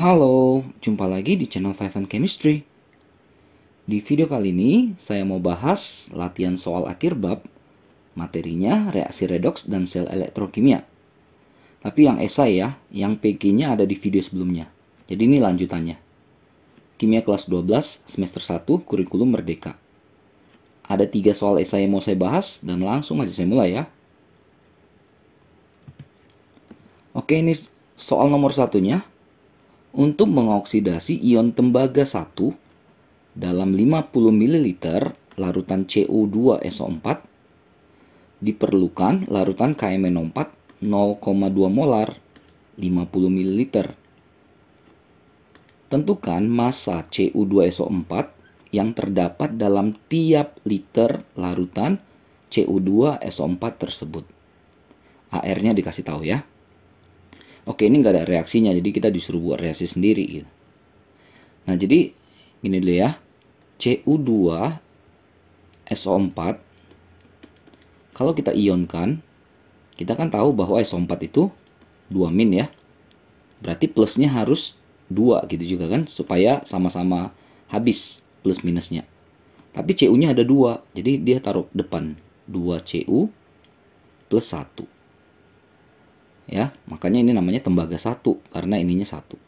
Halo, jumpa lagi di channel Five and Chemistry. Di video kali ini, saya mau bahas latihan soal akhir bab, materinya reaksi redoks dan sel elektrokimia. Tapi yang esai ya, yang PG-nya ada di video sebelumnya. Jadi ini lanjutannya. Kimia kelas 12, semester 1, kurikulum merdeka. Ada 3 soal esai yang mau saya bahas, dan langsung aja saya mulai ya. Oke, ini soal nomor satunya. Untuk mengoksidasi ion tembaga 1 dalam 50 ml larutan Cu2SO4 diperlukan larutan KMnO4 0,2 molar 50 ml. Tentukan massa Cu2SO4 yang terdapat dalam tiap liter larutan Cu2SO4 tersebut. AR-nya dikasih tahu ya. Oke, ini nggak ada reaksinya, jadi kita disuruh buat reaksi sendiri gitu. Nah, jadi gini dulu ya. Cu2SO4 kalau kita ionkan, kita kan tahu bahwa SO4 itu 2 min ya. Berarti plusnya harus 2 gitu juga kan, supaya sama-sama habis plus minusnya. Tapi Cu-nya ada 2, jadi dia taruh depan 2Cu plus 1. Ya, makanya ini namanya tembaga 1 karena ininya 1.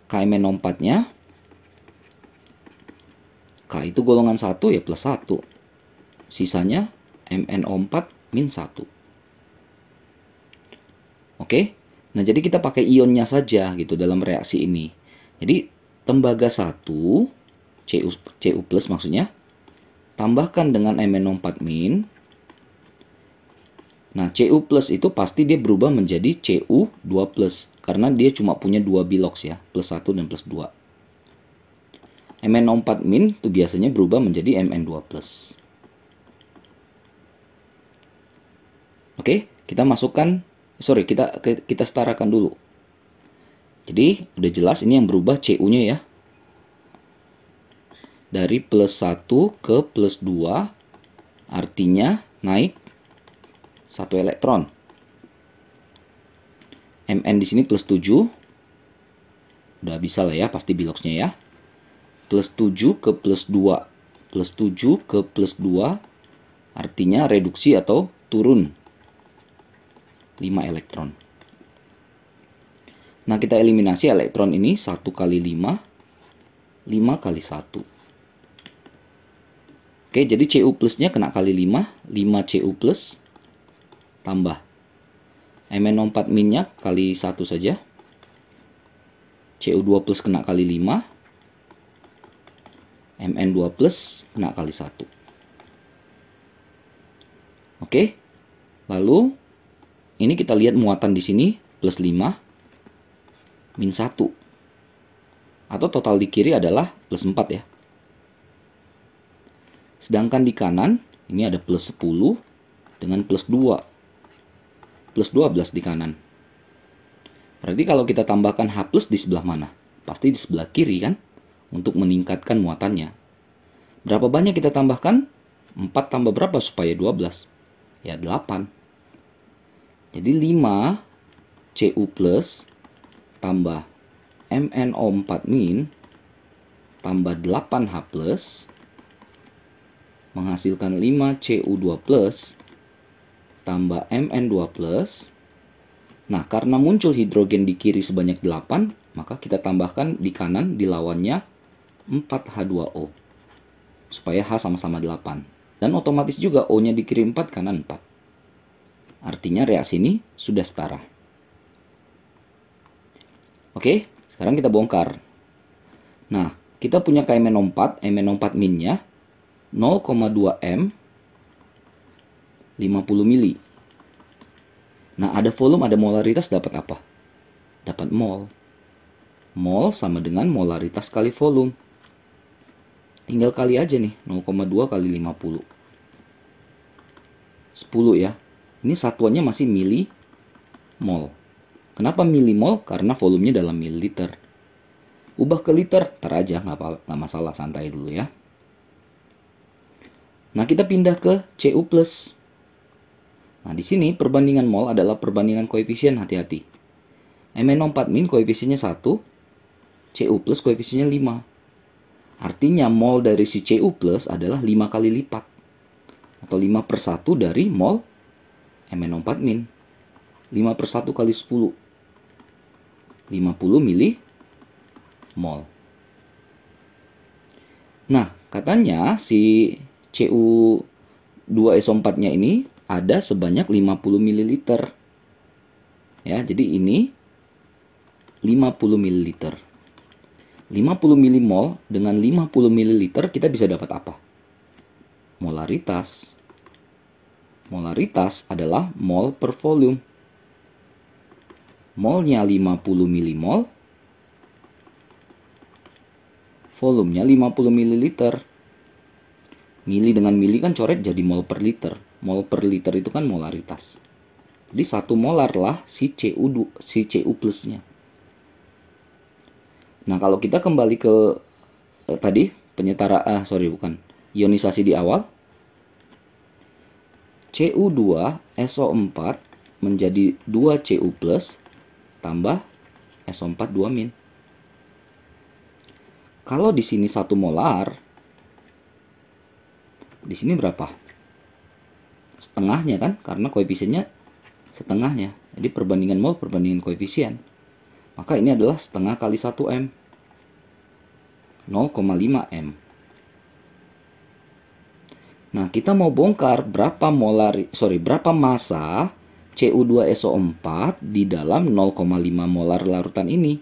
KMnO4-nya K itu golongan 1 ya plus 1. Sisanya MnO4 min 1. Oke. Nah, jadi kita pakai ionnya saja gitu dalam reaksi ini. Jadi tembaga 1 Cu plus maksudnya tambahkan dengan MnO4 min. Nah, Cu plus itu pasti dia berubah menjadi Cu2 plus. Karena dia cuma punya 2 bilox ya. Plus 1 dan plus 2. MnO4 min itu biasanya berubah menjadi Mn2 plus. Oke, kita masukkan. Kita setarakan dulu. Jadi, udah jelas ini yang berubah Cu-nya ya. Dari plus 1 ke plus 2. Artinya naik 1 elektron. Mn di sini plus 7. Udah bisa lah ya, pasti biloxnya ya. Plus 7 ke plus 2. Plus 7 ke plus 2 artinya reduksi atau turun 5 elektron. Nah, kita eliminasi elektron ini 1 kali 5. 5 kali 1. Oke, jadi Cu plusnya kena kali 5. 5 Cu plus tambah MnO4 minnya kali 1 saja. Cu2 plus kena kali 5. Mn2 plus kena kali 1. Oke. Lalu ini kita lihat muatan di sini plus 5 min 1. Atau total di kiri adalah plus 4 ya. Sedangkan di kanan ini ada plus 10 dengan plus 2. Plus 12 di kanan. Berarti kalau kita tambahkan H plus di sebelah mana? Pasti di sebelah kiri kan? Untuk meningkatkan muatannya. Berapa banyak kita tambahkan? 4 tambah berapa supaya 12? Ya 8. Jadi 5 Cu plus tambah MnO4 min tambah 8H plus menghasilkan 5 Cu2 plus tambah Mn2 plus. Nah, karena muncul hidrogen di kiri sebanyak 8, maka kita tambahkan di kanan di lawannya 4H2O. Supaya H sama-sama 8. Dan otomatis juga O-nya di kiri 4, kanan 4. Artinya reaksi ini sudah setara. Oke, sekarang kita bongkar. Nah, kita punya KMnO4, MnO4 minnya 0,2 M 50 mili. Nah, ada volume, ada molaritas, dapat apa? Dapat mol. Mol sama dengan molaritas kali volume. Tinggal kali aja nih, 0,2 kali 50. 10 ya. Ini satuannya masih milimol. Kenapa milimol? Karena volumenya dalam mililiter. Ubah ke liter, ntar aja, nggak masalah, santai dulu ya. Nah, kita pindah ke Cu plus. Nah, di sini perbandingan mol adalah perbandingan koefisien, hati-hati. MnO4- koefisiennya 1, Cu plus koefisiennya 5. Artinya mol dari si Cu plus adalah 5 kali lipat. Atau 5/1 dari mol MnO4-. 5/1 kali 10. 50 milimol. Nah, katanya si Cu2SO4-nya ini ada sebanyak 50 ml. Ya, jadi ini 50 ml. 50 milimol dengan 50 ml kita bisa dapat apa? Molaritas. Molaritas adalah mol per volume. Molnya 50 milimol, volumenya 50 ml. Mili dengan mili kan coret jadi mol per liter. Mol per liter itu kan molaritas. Jadi 1 molar lah si Cu plusnya. Nah, kalau kita kembali ke tadi ionisasi di awal, Cu2SO4 menjadi 2Cu plus tambah SO4 2-. Kalau di sini 1 molar, di sini berapa? Setengahnya kan, karena koefisiennya setengahnya. Jadi perbandingan mol perbandingan koefisien. Maka ini adalah setengah kali 1M. 0,5M. Nah, kita mau bongkar berapa massa Cu2SO4 di dalam 0,5 molar larutan ini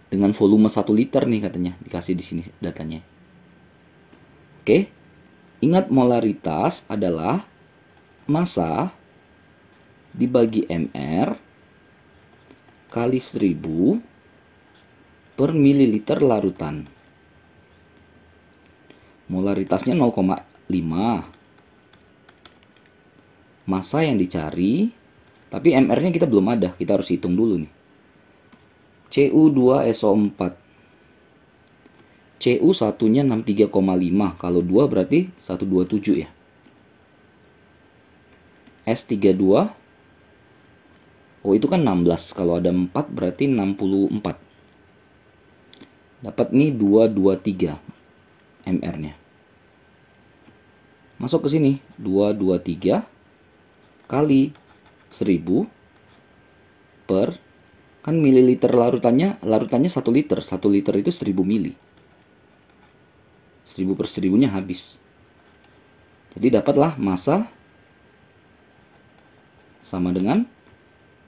dengan volume 1 liter nih katanya, dikasih di sini datanya. Oke. Ingat molaritas adalah massa dibagi mR kali 1000 per mililiter larutan. Molaritasnya 0,5. Massa yang dicari, tapi mR-nya kita belum ada, kita harus hitung dulu nih. Cu2SO4. Cu satunya 63,5, kalau 2 berarti 127 ya. S32, oh itu kan 16, kalau ada 4 berarti 64. Dapat nih 223 mR-nya. Masuk ke sini, 223 kali 1000 per, kan mililiter larutannya 1 liter. 1 liter itu 1000 mili. 1000 per 1000-nya habis. Jadi dapatlah massa sama dengan,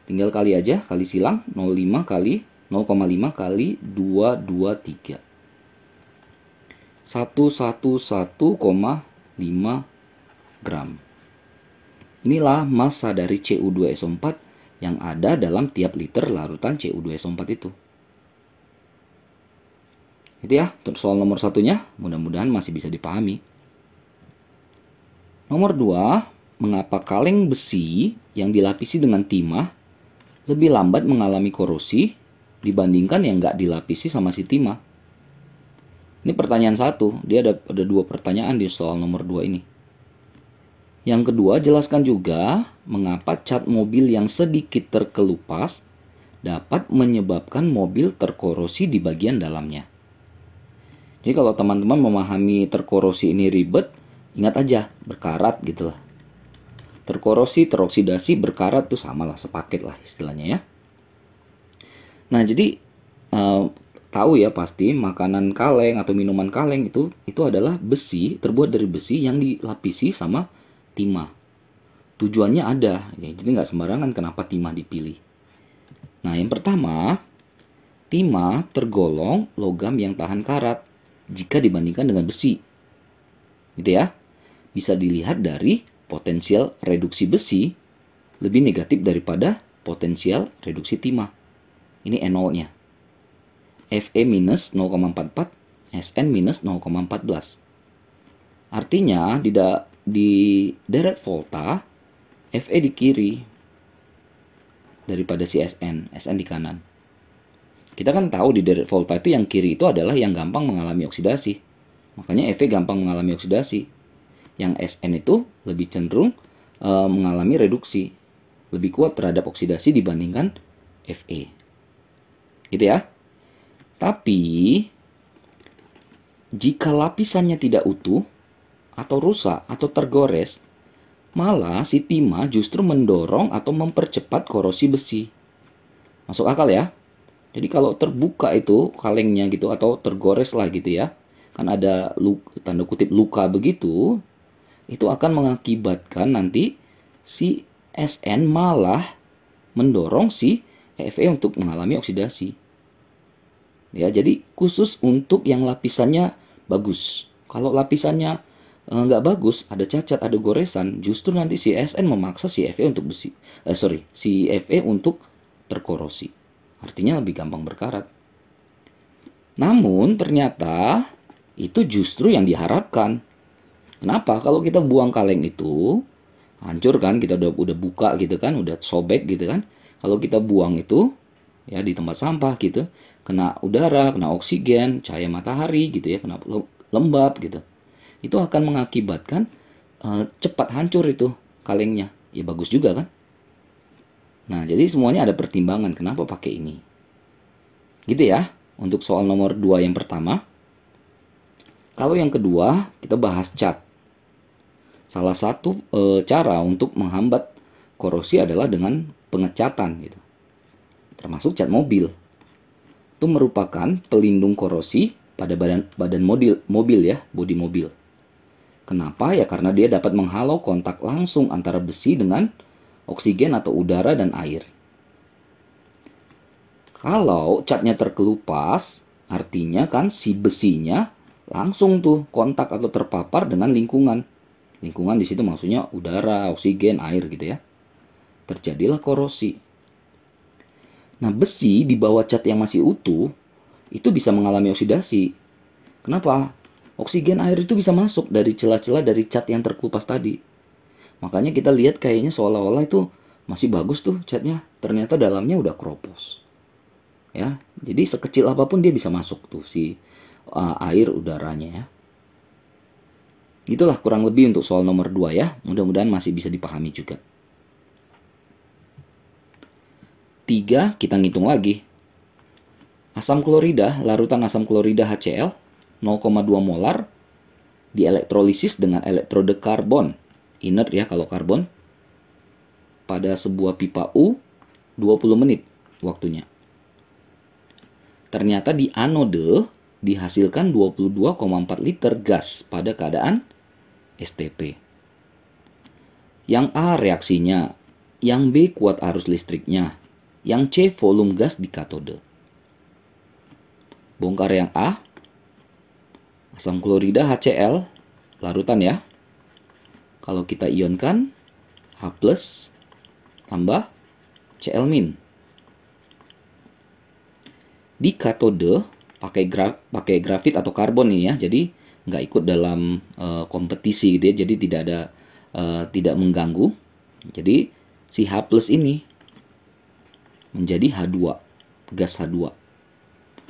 tinggal kali aja, kali silang, 0,5 kali 223. 111,5 gram. Inilah massa dari Cu2SO4 yang ada dalam tiap liter larutan Cu2SO4 itu. Itu ya, untuk soal nomor 1-nya, mudah-mudahan masih bisa dipahami. Nomor 2, mengapa kaleng besi yang dilapisi dengan timah lebih lambat mengalami korosi dibandingkan yang nggak dilapisi sama si timah? Ini pertanyaan 1, dia ada 2 pertanyaan di soal nomor 2 ini. Yang kedua, jelaskan juga mengapa cat mobil yang sedikit terkelupas dapat menyebabkan mobil terkorosi di bagian dalamnya. Jadi kalau teman-teman memahami terkorosi ini ribet, ingat aja, berkarat gitu lah. Terkorosi, teroksidasi, berkarat tuh samalah, sepaket lah istilahnya ya. Nah, jadi tahu ya pasti makanan kaleng atau minuman kaleng itu adalah besi, terbuat dari besi yang dilapisi sama timah. Tujuannya ada, ya, jadi nggak sembarangan kenapa timah dipilih. Nah, yang pertama, timah tergolong logam yang tahan karat jika dibandingkan dengan besi. Gitu ya. Bisa dilihat dari potensial reduksi besi lebih negatif daripada potensial reduksi timah. Ini NO-nya. Fe minus 0,44, Sn minus 0,14. Artinya di deret volta, Fe di kiri daripada si Sn di kanan. Kita kan tahu di deret volta itu yang kiri itu adalah yang gampang mengalami oksidasi. Makanya Fe gampang mengalami oksidasi. Yang Sn itu lebih cenderung mengalami reduksi. Lebih kuat terhadap oksidasi dibandingkan Fe. Gitu ya. Tapi jika lapisannya tidak utuh atau rusak atau tergores, malah si timah justru mendorong atau mempercepat korosi besi. Masuk akal ya? Jadi kalau terbuka itu kalengnya gitu atau tergores lah gitu ya, kan ada tanda kutip luka begitu, itu akan mengakibatkan nanti si SN malah mendorong si Fe untuk mengalami oksidasi. Ya, jadi khusus untuk yang lapisannya bagus. Kalau lapisannya nggak bagus, ada cacat, ada goresan, justru nanti si SN memaksa si Fe untuk si Fe untuk terkorosi. Artinya lebih gampang berkarat. Namun ternyata itu justru yang diharapkan. Kenapa? Kalau kita buang kaleng itu hancur kan, kita udah buka gitu kan, udah sobek gitu kan. Kalau kita buang itu ya di tempat sampah gitu, kena udara, kena oksigen, cahaya matahari gitu ya, kena lembab gitu. Itu akan mengakibatkan cepat hancur itu kalengnya. Ya bagus juga kan? Nah, jadi semuanya ada pertimbangan kenapa pakai ini. Gitu ya, untuk soal nomor 2 yang pertama. Kalau yang kedua, kita bahas cat. Salah satu cara untuk menghambat korosi adalah dengan pengecatan gitu. Termasuk cat mobil. Itu merupakan pelindung korosi pada badan mobil ya, bodi mobil. Kenapa? Ya karena dia dapat menghalau kontak langsung antara besi dengan oksigen atau udara dan air. Kalau catnya terkelupas, artinya kan si besinya langsung tuh kontak atau terpapar dengan lingkungan. Lingkungan di situ maksudnya udara, oksigen, air gitu ya. Terjadilah korosi. Nah, besi di bawah cat yang masih utuh itu bisa mengalami oksidasi. Kenapa? Oksigen air itu bisa masuk dari celah-celah dari cat yang terkelupas tadi. Makanya kita lihat kayaknya seolah-olah itu masih bagus tuh catnya. Ternyata dalamnya udah keropos. Ya, jadi sekecil apapun dia bisa masuk tuh si air udaranya ya. Itulah kurang lebih untuk soal nomor 2 ya. Mudah-mudahan masih bisa dipahami juga. 3, kita ngitung lagi. Asam klorida, larutan asam klorida HCl 0,2 molar dielektrolisis dengan elektrode karbon. Inert ya kalau karbon. Pada sebuah pipa U 20 menit waktunya. Ternyata di anode dihasilkan 22,4 liter gas pada keadaan STP. Yang A reaksinya, yang B kuat arus listriknya, yang C volume gas di katode. Bongkar yang A, asam klorida HCl, larutan ya. Kalau kita ionkan, H+ tambah Cl-. Di katode pakai grafit atau karbon ini ya, jadi nggak ikut dalam kompetisi gitu ya, jadi tidak mengganggu. Jadi si H+ ini menjadi H2, gas H2.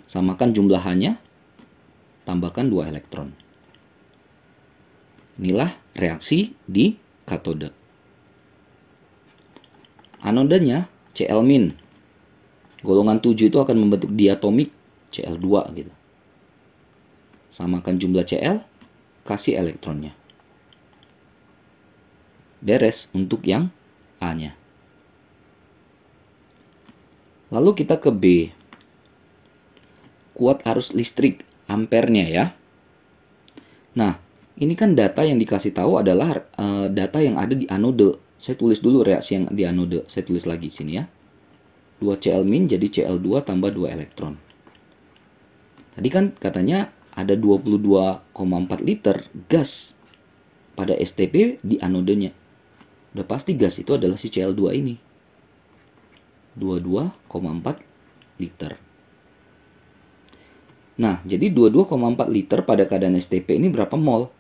Samakan jumlahannya, tambahkan 2 elektron. Inilah reaksi di katode. Anodenya Cl-. Golongan 7 itu akan membentuk diatomik Cl2 gitu. Samakan jumlah Cl, kasih elektronnya. Beres untuk yang A-nya. Lalu kita ke B. Kuat arus listrik, ampernya ya. Nah, ini kan data yang dikasih tahu adalah data yang ada di anode. Saya tulis dulu reaksi yang di anode. Saya tulis lagi di sini ya. 2 Cl- jadi Cl2 tambah 2 elektron. Tadi kan katanya ada 22,4 liter gas pada STP di anodenya. Udah pasti gas itu adalah si Cl2 ini. 22,4 liter. Nah, jadi 22,4 liter pada keadaan STP ini berapa mol?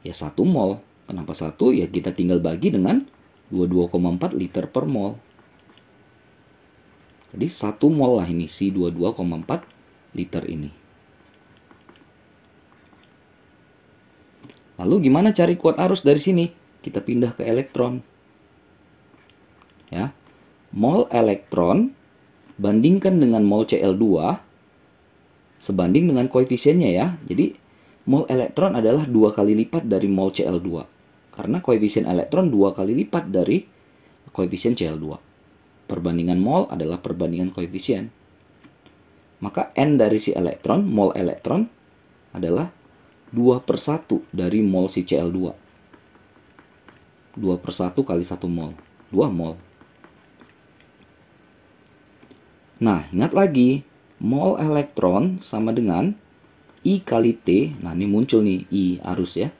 Ya 1 mol. Kenapa 1? Ya kita tinggal bagi dengan 22,4 liter per mol. Jadi 1 mol lah ini si 22,4 liter ini. Lalu gimana cari kuat arus dari sini? Kita pindah ke elektron. Ya. Mol elektron bandingkan dengan mol Cl2 sebanding dengan koefisiennya ya. Jadi mol elektron adalah 2 kali lipat dari mol Cl2. Karena koefisien elektron 2 kali lipat dari koefisien Cl2. Perbandingan mol adalah perbandingan koefisien. Maka N dari si elektron, mol elektron, adalah 2/1 dari mol si Cl2. 2/1 kali 1 mol. 2 mol. Nah, ingat lagi, mol elektron sama dengan I kali T. Nah, ini muncul nih, I arus ya.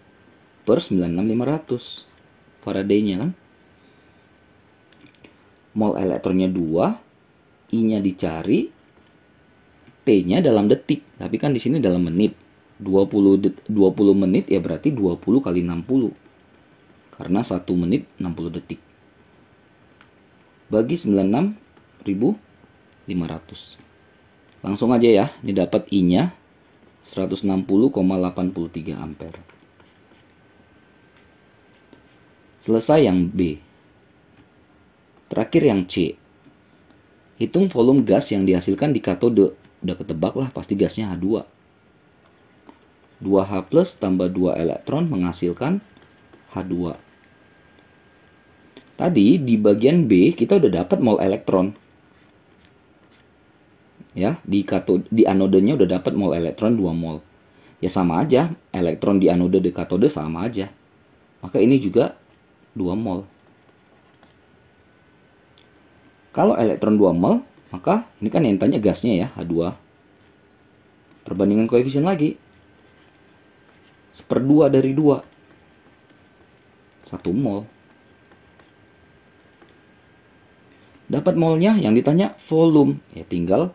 Per 96500 Faraday-nya kan. Mol elektronnya 2, I-nya dicari, T-nya dalam detik. Tapi kan di sini dalam menit. 20 menit ya berarti 20 kali 60. Karena 1 menit 60 detik. Bagi 96.500. Langsung aja ya, ini dapat I-nya 160,83 ampere. Selesai yang B. Terakhir yang C. Hitung volume gas yang dihasilkan di katode. Udah ketebak lah, pasti gasnya H2. 2H plus tambah 2 elektron menghasilkan H2. Tadi di bagian B kita udah dapat mol elektron. Ya, di anodenya udah dapat mol elektron 2 mol. Ya sama aja, elektron di anode di katode sama aja. Maka ini juga 2 mol. Kalau elektron 2 mol, maka ini kan yang tanya gasnya ya, H2. Perbandingan koefisien lagi. 1/2 dari 2. 1 mol. Dapat molnya, yang ditanya volume. Ya tinggal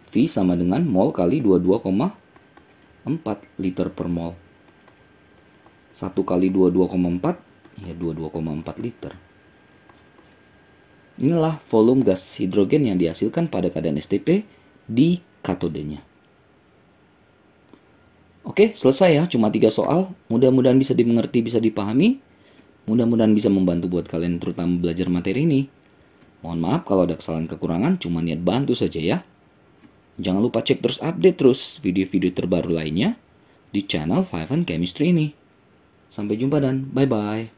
V sama dengan mol kali 22,4 liter per mol. 1 kali 22,4 ya 22,4 liter. Inilah volume gas hidrogen yang dihasilkan pada keadaan STP di katodenya. Oke, selesai ya. Cuma 3 soal. Mudah-mudahan bisa dimengerti, bisa dipahami. Mudah-mudahan bisa membantu buat kalian terutama belajar materi ini. Mohon maaf kalau ada kesalahan kekurangan, cuma niat bantu saja ya. Jangan lupa cek terus update terus video-video terbaru lainnya di channel 5 Chemistry ini. Sampai jumpa dan bye-bye.